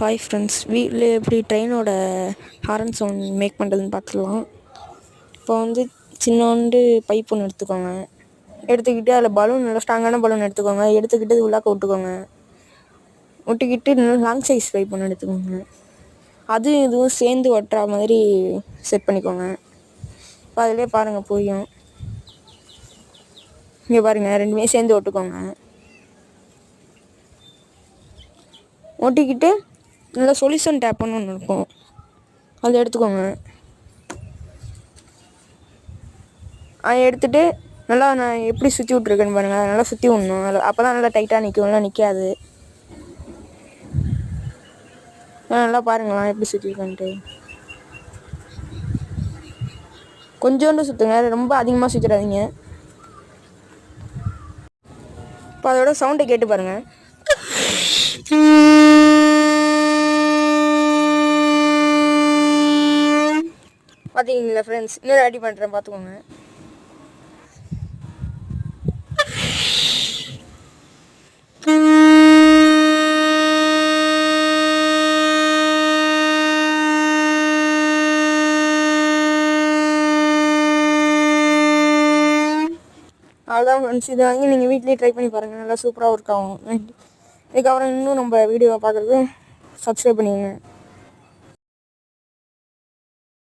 Hi friends, வீட்டில் எப்படி ட்ரெயினோட horn sound make பண்ணுறதுன்னு பார்த்துக்கலாம். இப்போ வந்து சின்னோண்டு பைப் ஒன்று எடுத்துக்கோங்க. எடுத்துக்கிட்டு அதில் பலூன், நல்லா ஸ்ட்ராங்கான பலூன் எடுத்துக்கோங்க. எடுத்துக்கிட்டு இது உள்ளாக்க விட்டுக்கோங்க. ஒட்டிக்கிட்டு நல்லா லாங் சைஸ் பைப் ஒன்று எடுத்துக்கோங்க. அதுவும் இதுவும் சேர்ந்து ஒட்டுற மாதிரி செட் பண்ணிக்கோங்க. இப்போ அதிலே பாருங்கள் புரியும். இங்கே பாருங்கள், ரெண்டுமே சேர்ந்து ஒட்டுக்கோங்க. ஒட்டிக்கிட்டு நல்லா சொல்யூஷன் டேப்னு ஒன்று இருக்கும், அதை எடுத்துக்கோங்க. அதை எடுத்துகிட்டு நல்லா நான் எப்படி சுற்றி விட்ருக்கேன்னு பாருங்கள். அதை நல்லா சுற்றி விடணும். அப்போ தான் நல்லா டைட்டாக நிற்கும், நல்லா நிற்காது. நல்லா பாருங்களா எப்படி சுற்றிருக்கேன்ட்டு. கொஞ்சோண்டு சுற்றுங்க, ரொம்ப அதிகமாக சுற்றிடாதீங்க. இப்போ அதோட சவுண்டை கேட்டு பாருங்கள். பார்த்தீங்களா ஃப்ரெண்ட்ஸ், இன்னொரு ரெடி பண்ணுறேன் பார்த்துக்கோங்க. அவ்வளோதான் ஃப்ரெண்ட்ஸ், இதை வாங்கி நீங்கள் வீட்லேயே ட்ரை பண்ணி பாருங்கள். நல்லா சூப்பராக ஒர்க் ஆகும். இதுக்கப்புறம் இன்னும் நம்ம வீடியோவை பார்க்குறது சப்ஸ்கிரைப் பண்ணிடுங்க.